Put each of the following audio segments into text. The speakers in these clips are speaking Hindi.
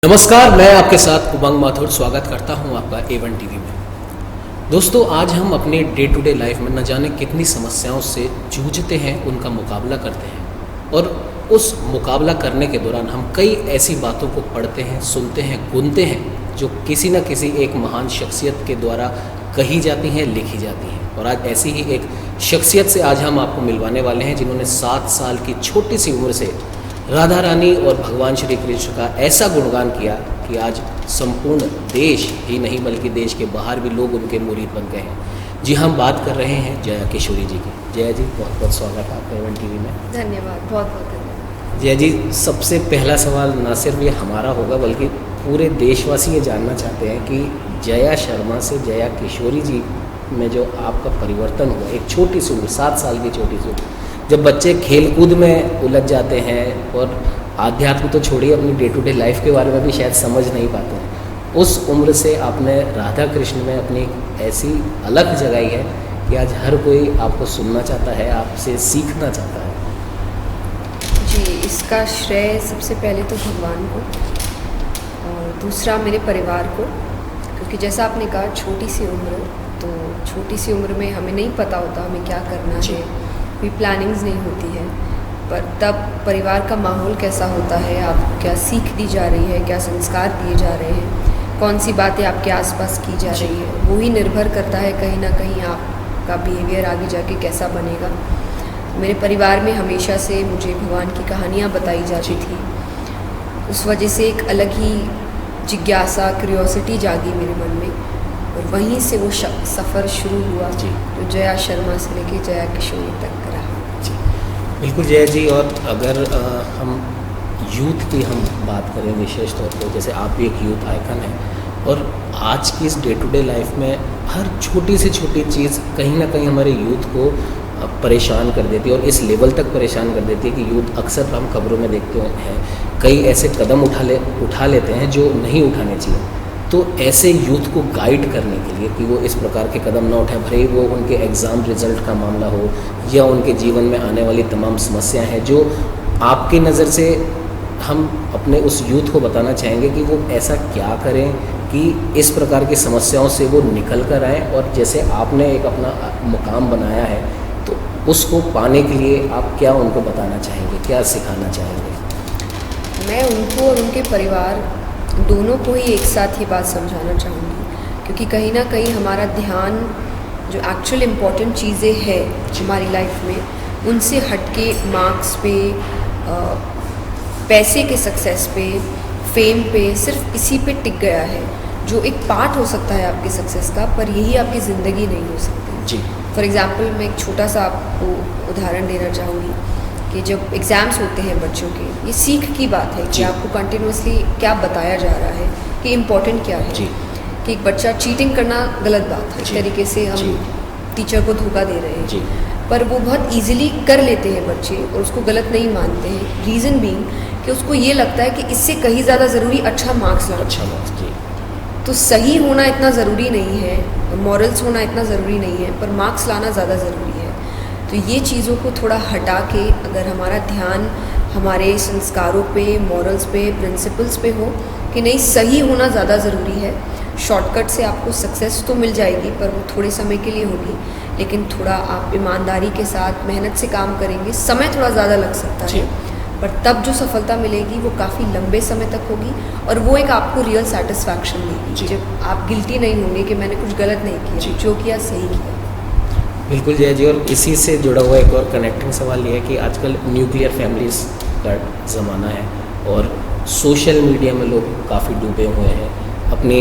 नमस्कार, मैं आपके साथ उमंग माथुर स्वागत करता हूं आपका A1 टीवी में। दोस्तों, आज हम अपने डे टू डे लाइफ में न जाने कितनी समस्याओं से जूझते हैं, उनका मुकाबला करते हैं और उस मुकाबला करने के दौरान हम कई ऐसी बातों को पढ़ते हैं, सुनते हैं, गुनते हैं जो किसी न किसी एक महान शख्सियत के द्वारा कही जाती हैं, लिखी जाती हैं। और आज ऐसी ही एक शख्सियत से आज हम आपको मिलवाने वाले हैं जिन्होंने 7 साल की छोटी सी उम्र से राधा रानी और भगवान श्री कृष्ण का ऐसा गुणगान किया कि आज संपूर्ण देश ही नहीं बल्कि देश के बाहर भी लोग उनके मुरीद बन गए हैं। जी, हम बात कर रहे हैं जया किशोरी जी की। जया जी, बहुत बहुत स्वागत है आपका A1 टीवी में। धन्यवाद, बहुत बहुत धन्यवाद। जया जी, सबसे पहला सवाल ना सिर्फ ये हमारा होगा बल्कि पूरे देशवासी ये जानना चाहते हैं कि जया शर्मा से जया किशोरी जी में जो आपका परिवर्तन हुआ, एक छोटी सी उम्र, 7 साल की छोटी सी उम्र, जब बच्चे खेल कूद में उलझ जाते हैं और आध्यात्म तो छोड़िए, अपनी डे टू डे लाइफ के बारे में भी शायद समझ नहीं पाते हैं, उस उम्र से आपने राधा कृष्ण में अपनी ऐसी अलग जगाई है कि आज हर कोई आपको सुनना चाहता है, आपसे सीखना चाहता है। जी, इसका श्रेय सबसे पहले तो भगवान को और दूसरा मेरे परिवार को, क्योंकि जैसा आपने कहा छोटी सी उम्र, तो छोटी सी उम्र में हमें नहीं पता होता हमें क्या करना है, कोई प्लानिंग्स नहीं होती है, पर तब परिवार का माहौल कैसा होता है, आपको क्या सीख दी जा रही है, क्या संस्कार दिए जा रहे हैं, कौन सी बातें आपके आसपास की जा रही है, वो ही निर्भर करता है कहीं ना कहीं आपका बिहेवियर आगे जाके कैसा बनेगा। मेरे परिवार में हमेशा से मुझे भगवान की कहानियाँ बताई जाती थी, उस वजह से एक अलग ही जिज्ञासा, क्यूरियोसिटी जागी मेरे मन में और वहीं से वो सफ़र शुरू हुआ जो जया शर्मा से लेके जया किशोरी तक रहा। जी, बिल्कुल जया जी। और अगर हम यूथ की हम बात करें विशेष तौर पर, जैसे आप भी एक यूथ आइकन हैं और आज की इस डे टू डे लाइफ में हर छोटी से छोटी चीज़ कहीं ना कहीं हमारे यूथ को परेशान कर देती है और इस लेवल तक परेशान कर देती है कि यूथ अक्सर हम खबरों में देखते हैं कई ऐसे कदम उठा लेते हैं जो नहीं उठाने चाहिए। तो ऐसे यूथ को गाइड करने के लिए कि वो इस प्रकार के कदम ना उठाएं, भले ही वो उनके एग्ज़ाम रिज़ल्ट का मामला हो या उनके जीवन में आने वाली तमाम समस्याएं हैं, जो आपकी नज़र से हम अपने उस यूथ को बताना चाहेंगे कि वो ऐसा क्या करें कि इस प्रकार की समस्याओं से वो निकल कर आएँ और जैसे आपने एक अपना मुकाम बनाया है तो उसको पाने के लिए आप क्या उनको बताना चाहेंगे, क्या सिखाना चाहेंगे? मैं उनको और उनके परिवार दोनों को ही एक साथ ये बात समझाना चाहूँगी, क्योंकि कहीं ना कहीं हमारा ध्यान जो एक्चुअल इम्पॉर्टेंट चीज़ें हैं हमारी लाइफ में, उनसे हटके मार्क्स पे, पैसे के सक्सेस पे, फेम पे, सिर्फ इसी पे टिक गया है, जो एक पार्ट हो सकता है आपकी सक्सेस का, पर यही आपकी ज़िंदगी नहीं हो सकती। जी, फॉर एग्ज़ाम्पल मैं एक छोटा सा आपको उदाहरण देना चाहूँगी कि जब एग्ज़ाम्स होते हैं बच्चों के, ये सीख की बात है कि आपको कंटिन्यूसली क्या बताया जा रहा है कि इम्पोर्टेंट क्या है, कि एक बच्चा चीटिंग करना गलत बात है, इस तरीके से हम टीचर को धोखा दे रहे हैं, पर वो बहुत इजीली कर लेते हैं बच्चे और उसको गलत नहीं मानते हैं। रीज़न बीइंग कि उसको ये लगता है कि इससे कहीं ज़्यादा ज़रूरी अच्छा मार्क्स लाना। तो सही होना इतना ज़रूरी नहीं है, मॉरल्स होना इतना ज़रूरी नहीं है, पर मार्क्स लाना ज़्यादा ज़रूरी है। तो ये चीज़ों को थोड़ा हटा के अगर हमारा ध्यान हमारे संस्कारों पे, मॉरल्स पे, प्रिंसिपल्स पे हो कि नहीं, सही होना ज़्यादा ज़रूरी है। शॉर्टकट से आपको सक्सेस तो मिल जाएगी पर वो थोड़े समय के लिए होगी, लेकिन थोड़ा आप ईमानदारी के साथ मेहनत से काम करेंगे, समय थोड़ा ज़्यादा लग सकता है, पर तब जो सफलता मिलेगी वो काफ़ी लंबे समय तक होगी और वो एक आपको रियल सेटिस्फैक्शन देगी जब आप गिल्टी नहीं होंगे कि मैंने कुछ गलत नहीं किया, जो किया सही किया। बिल्कुल जय जी। और इसी से जुड़ा हुआ एक और कनेक्टिंग सवाल ये है कि आजकल न्यूक्लियर फैमिलीज़ का ज़माना है और सोशल मीडिया में लोग काफ़ी डूबे हुए हैं। अपने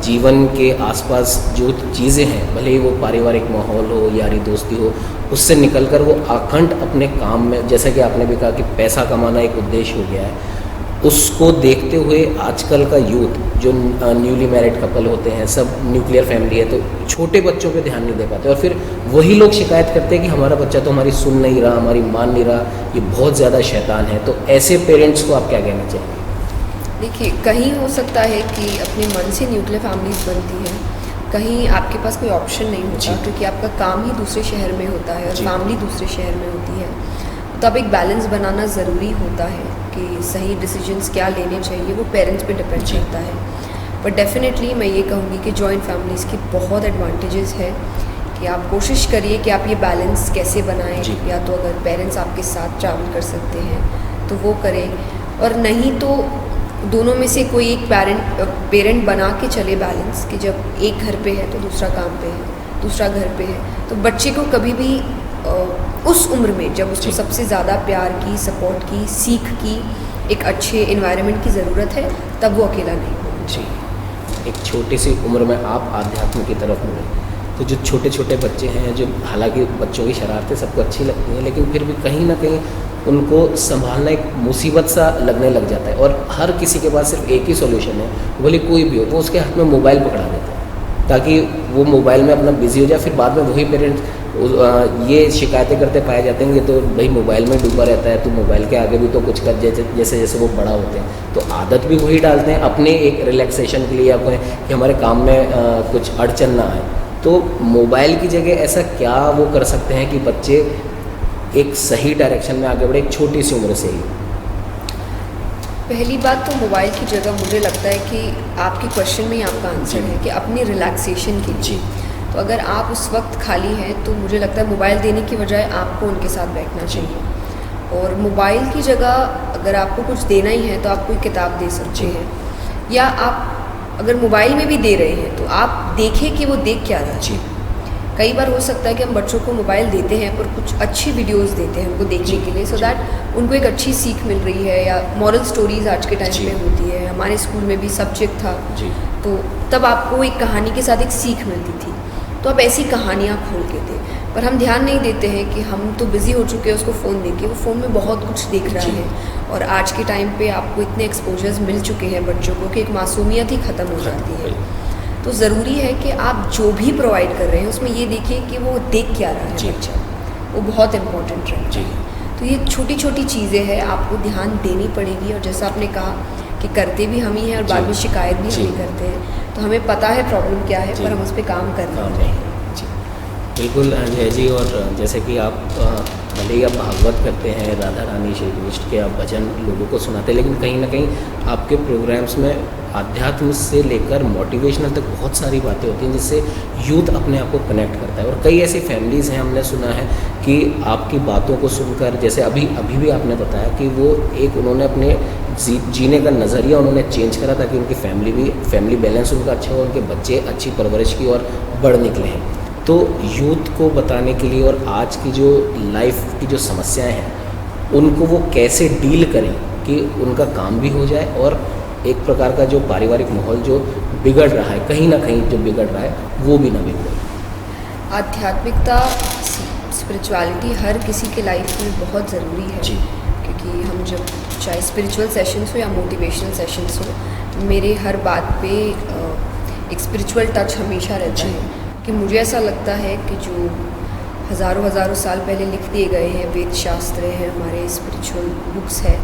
जीवन के आसपास जो चीज़ें हैं, भले ही वो पारिवारिक माहौल हो, यारी दोस्ती हो, उससे निकलकर वो अखंड अपने काम में, जैसा कि आपने भी कहा कि पैसा कमाना एक उद्देश्य हो गया है, उसको देखते हुए आजकल का यूथ जो न्यूली मैरिड कपल होते हैं, सब न्यूक्लियर फैमिली है, तो छोटे बच्चों पे ध्यान नहीं दे पाते और फिर वही लोग शिकायत करते हैं कि हमारा बच्चा तो हमारी सुन नहीं रहा, हमारी मान नहीं रहा, ये बहुत ज़्यादा शैतान है। तो ऐसे पेरेंट्स को आप क्या कहना चाहेंगे? देखिए, कहीं हो सकता है कि अपने मन से न्यूक्लियर फैमिलीज बनती है, कहीं आपके पास कोई ऑप्शन नहीं होता क्योंकि आपका काम ही दूसरे शहर में होता है और फैमिली दूसरे शहर में होती है। तब एक बैलेंस बनाना ज़रूरी होता है कि सही डिसीजंस क्या लेने चाहिए, वो पेरेंट्स पे डिपेंड करता है। पर डेफिनेटली मैं ये कहूँगी कि जॉइंट फैमिलीज़ की बहुत एडवांटेजेस है कि आप कोशिश करिए कि आप ये बैलेंस कैसे बनाएं। या तो अगर पेरेंट्स आपके साथ ट्रैवल कर सकते हैं तो वो करें, और नहीं तो दोनों में से कोई एक पेरेंट बना के चले बैलेंस, कि जब एक घर पे है तो दूसरा काम पे है, दूसरा घर पे है, तो बच्चे को कभी भी उस उम्र में जब उसको सबसे ज़्यादा प्यार की, सपोर्ट की, सीख की, एक अच्छे एनवायरनमेंट की ज़रूरत है, तब वो अकेला नहीं होगा। जी, एक छोटी सी उम्र में आप आध्यात्म की तरफ मुड़े, तो जो छोटे छोटे बच्चे हैं, जो हालांकि बच्चों की शरारतें सबको अच्छी लगती हैं, लेकिन फिर भी कहीं ना कहीं उनको संभालना एक मुसीबत सा लगने लग जाता है, और हर किसी के पास सिर्फ एक ही सॉल्यूशन है, भले कोई भी हो, वो उसके हाथ में मोबाइल पकड़ा देता है ताकि वो मोबाइल में अपना बिजी हो जाए। फिर बाद में वही पेरेंट्स ये शिकायतें करते पाए जाते हैं कि तो भाई मोबाइल में डूबा रहता है, तो मोबाइल के आगे भी तो कुछ कर, जैसे जैसे वो बड़ा होते हैं तो आदत भी वही डालते हैं अपने एक रिलैक्सेशन के लिए, या कि हमारे काम में कुछ अड़चन ना आए। तो मोबाइल की जगह ऐसा क्या वो कर सकते हैं कि बच्चे एक सही डायरेक्शन में आगे बढ़े एक छोटी सी उम्र से ही? पहली बात तो मोबाइल की जगह मुझे लगता है कि आपके क्वेश्चन में ही आपका आंसर है कि अपनी रिलैक्सेशन के लिए। तो अगर आप उस वक्त खाली हैं तो मुझे लगता है मोबाइल देने की बजाय आपको उनके साथ बैठना चाहिए, और मोबाइल की जगह अगर आपको कुछ देना ही है तो आप कोई किताब दे सकते हैं, या आप अगर मोबाइल में भी दे रहे हैं तो आप देखें कि वो देख क्या रहा है। कई बार हो सकता है कि हम बच्चों को मोबाइल देते हैं पर कुछ अच्छी वीडियोस देते हैं उनको देखने के लिए, सो दैट उनको एक अच्छी सीख मिल रही है, या मॉरल स्टोरीज आज के टाइम में होती है। हमारे स्कूल में भी सब्जेक्ट था, तो तब आपको एक कहानी के साथ एक सीख मिलती थी, तो आप ऐसी कहानियाँ खोल के दें। पर हम ध्यान नहीं देते हैं कि हम तो बिज़ी हो चुके हैं उसको फ़ोन देके, वो फ़ोन में बहुत कुछ देख रहा है, और आज के टाइम पे आपको इतने एक्सपोजर्स मिल चुके हैं बच्चों को कि एक मासूमियत ही ख़त्म हो जाती है। तो ज़रूरी है कि आप जो भी प्रोवाइड कर रहे हैं उसमें ये देखिए कि वो देख क्या रहा है बच्चा, वो बहुत इम्पोर्टेंट रहता है। तो ये छोटी छोटी चीज़ें हैं, आपको ध्यान देनी पड़ेगी, और जैसा आपने कहा कि करते भी हम ही हैं और बाद में शिकायत भी हम ही करते हैं, तो हमें पता है प्रॉब्लम क्या है, पर हम उस पर काम कर रहे हैं। बिल्कुल जय जी। और जैसे कि आप भले ही आप भागवत करते हैं, राधा रानी श्री कृष्ण के आप भजन लोगों को सुनाते हैं, लेकिन कहीं ना कहीं आपके प्रोग्राम्स में आध्यात्म से लेकर मोटिवेशनल तक बहुत सारी बातें होती हैं जिससे यूथ अपने आप को कनेक्ट करता है। और कई ऐसी फैमिलीज़ हैं, हमने सुना है कि आपकी बातों को सुनकर, जैसे अभी भी आपने बताया कि वो एक उन्होंने अपने जीने का नज़रिया उन्होंने चेंज करा ताकि उनकी फैमिली बैलेंस उनका अच्छा हो, उनके बच्चे अच्छी परवरिश की और बढ़ निकले हैं। तो यूथ को बताने के लिए और आज की जो लाइफ की जो समस्याएं हैं उनको वो कैसे डील करें कि उनका काम भी हो जाए और एक प्रकार का जो पारिवारिक माहौल जो बिगड़ रहा है, कहीं ना कहीं जो बिगड़ रहा है वो भी ना बिगड़े। आध्यात्मिकता, स्पिरिचुअलिटी हर किसी के लाइफ में बहुत ज़रूरी है जी। क्योंकि हम जब चाहे स्पिरिचुअल सेशंस हो या मोटिवेशनल सेशंस हो, मेरे हर बात पे एक स्पिरिचुअल टच हमेशा रहता है। कि मुझे ऐसा लगता है कि जो हज़ारों साल पहले लिख दिए गए हैं वेद शास्त्र हैं, हमारे स्पिरिचुअल बुक्स हैं,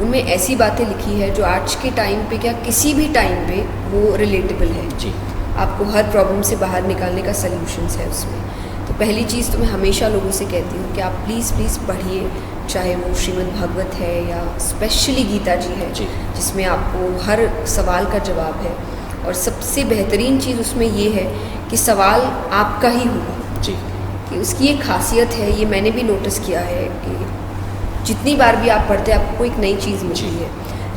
उनमें ऐसी बातें लिखी है जो आज के टाइम पे क्या किसी भी टाइम पे वो रिलेटेबल है जी। आपको हर प्रॉब्लम से बाहर निकालने का सल्यूशंस है उसमें। तो पहली चीज़ तो मैं हमेशा लोगों से कहती हूँ कि आप प्लीज़ पढ़िए, चाहे वो श्रीमद् भागवत है या स्पेशली गीता जी है जिसमें आपको हर सवाल का जवाब है। और सबसे बेहतरीन चीज़ उसमें ये है कि सवाल आपका ही होगा जी। कि उसकी एक खासियत है, ये मैंने भी नोटिस किया है कि जितनी बार भी आप पढ़ते हैं आपको एक नई चीज़ मिलती है।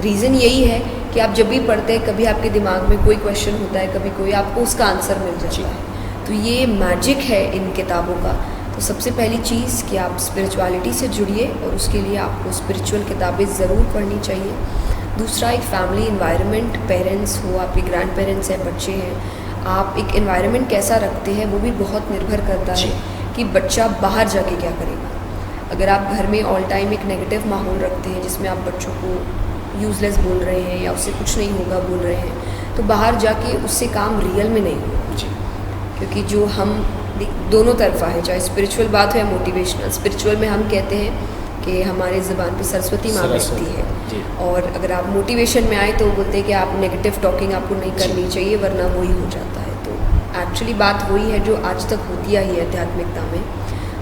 रीज़न यही है कि आप जब भी पढ़ते हैं कभी आपके दिमाग में कोई क्वेश्चन होता है, कभी कोई आपको उसका आंसर मिल जाता है। तो ये मैजिक है इन किताबों का। तो सबसे पहली चीज़ कि आप स्पिरिचुअलिटी से जुड़िए और उसके लिए आपको स्पिरिचुअल किताबें ज़रूर पढ़नी चाहिए। दूसरा, एक फैमिली इन्वायरमेंट, पेरेंट्स हो, आपके ग्रैंड पेरेंट्स हैं, बच्चे हैं, आप एक इन्वायरमेंट कैसा रखते हैं वो भी बहुत निर्भर करता है कि बच्चा बाहर जाके क्या करेगा। अगर आप घर में ऑल टाइम एक नेगेटिव माहौल रखते हैं जिसमें आप बच्चों को यूज़लेस बोल रहे हैं या उससे कुछ नहीं होगा बोल रहे हैं, तो बाहर जाके उससे काम रियल में नहीं होगा। क्योंकि जो हम दोनों तरफा है, चाहे स्पिरिचुअल बात हो या मोटिवेशनल। स्पिरिचुअल में हम कहते हैं कि हमारे ज़बान पे सरस्वती माँ बैठती है, और अगर आप मोटिवेशन में आए तो वो बोलते हैं कि आप नेगेटिव टॉकिंग आपको नहीं करनी चाहिए वरना वही हो जाता है। तो एक्चुअली बात वही है जो आज तक होती आई है आध्यात्मिकता में।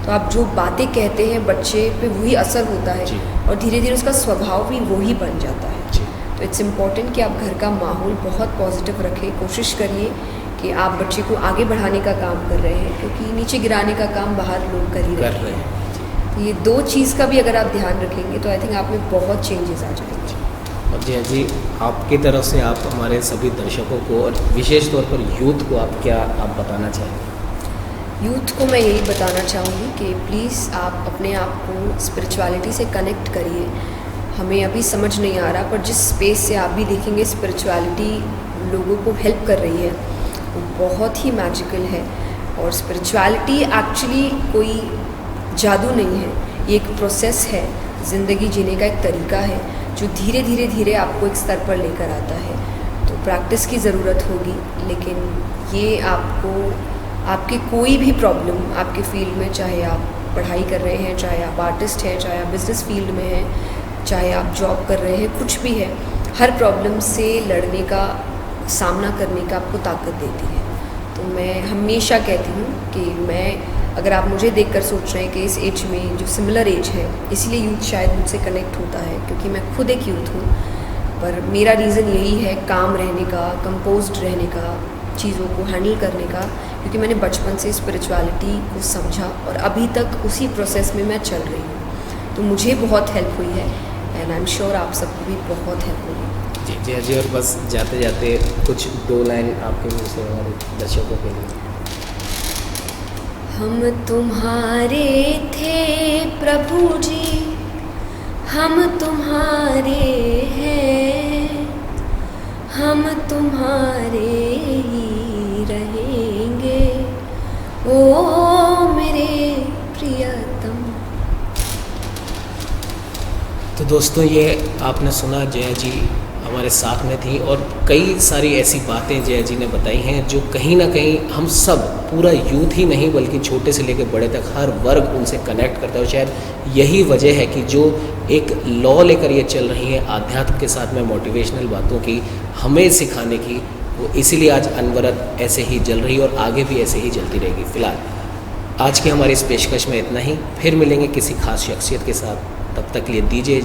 तो आप जो बातें कहते हैं बच्चे पे वही असर होता है जी। और धीरे धीरे उसका स्वभाव भी वही बन जाता है। जी। तो इट्स इम्पॉर्टेंट कि आप घर का माहौल बहुत पॉजिटिव रखें, कोशिश करिए कि आप बच्चे को आगे बढ़ाने का काम कर रहे हैं, क्योंकि नीचे गिराने का काम बाहर लोग कर ही कर रहे रहे हैं। हैं। तो ये 2 चीज़ का भी अगर आप ध्यान रखेंगे तो आई थिंक आप में बहुत चेंजेस आ जाएंगे। और जय जी, आपकी तरफ से आप हमारे सभी दर्शकों को और विशेष तौर पर यूथ को आप क्या बताना चाहेंगे? यूथ को मैं यही बताना चाहूँगी कि प्लीज़ आप अपने आप को स्पिरिचुअलिटी से कनेक्ट करिए। हमें अभी समझ नहीं आ रहा, पर जिस स्पेस से आप भी देखेंगे स्पिरिचुअलिटी लोगों को हेल्प कर रही है वो बहुत ही मैजिकल है। और स्पिरिचुअलिटी एक्चुअली कोई जादू नहीं है, ये एक प्रोसेस है, ज़िंदगी जीने का एक तरीका है जो धीरे धीरे धीरे आपको एक स्तर पर लेकर आता है। तो प्रैक्टिस की ज़रूरत होगी, लेकिन ये आपको आपकी कोई भी प्रॉब्लम आपके फील्ड में, चाहे आप पढ़ाई कर रहे हैं, चाहे आप आर्टिस्ट हैं, चाहे आप बिज़नेस फील्ड में हैं, चाहे आप जॉब कर रहे हैं, कुछ भी है, हर प्रॉब्लम से लड़ने का, सामना करने का आपको ताकत देती है। तो मैं हमेशा कहती हूँ कि अगर आप मुझे देखकर सोच रहे हैं कि इस एज में जो सिमिलर एज है, इसलिए यूथ शायद मुझसे कनेक्ट होता है क्योंकि मैं खुद एक यूथ हूँ, पर मेरा रीज़न यही है काम रहने का, कंपोज्ड रहने का, चीज़ों को हैंडल करने का, क्योंकि मैंने बचपन से स्पिरिचुअलिटी को समझा और अभी तक उसी प्रोसेस में मैं चल रही हूँ। तो मुझे बहुत हेल्प हुई है एंड आई एम श्योर आप सबको भी बहुत हेल्प होगी। जी जी जी। और बस जाते जाते कुछ 2 लाइन आपके मुँह से हमारे दर्शकों के लिए। हम तुम्हारे थे प्रभु जी, हम तुम्हारे हैं, हम तुम्हारे ही रहेंगे, ओ मेरे प्रियतम। तो दोस्तों, ये आपने सुना, जया जी हमारे साथ में थी और कई सारी ऐसी बातें जया जी ने बताई हैं जो कहीं ना कहीं हम सब, पूरा यूथ ही नहीं बल्कि छोटे से लेकर बड़े तक हर वर्ग उनसे कनेक्ट करता है। और शायद यही वजह है कि जो एक लॉ लेकर ये चल रही है आध्यात्म के साथ में मोटिवेशनल बातों की हमें सिखाने की, वो इसीलिए आज अनवरत ऐसे ही जल रही है और आगे भी ऐसे ही जलती रहेगी। फ़िलहाल आज की हमारी इस पेशकश में इतना ही, फिर मिलेंगे किसी खास शख्सियत के साथ, तब तक लिए दीजिए।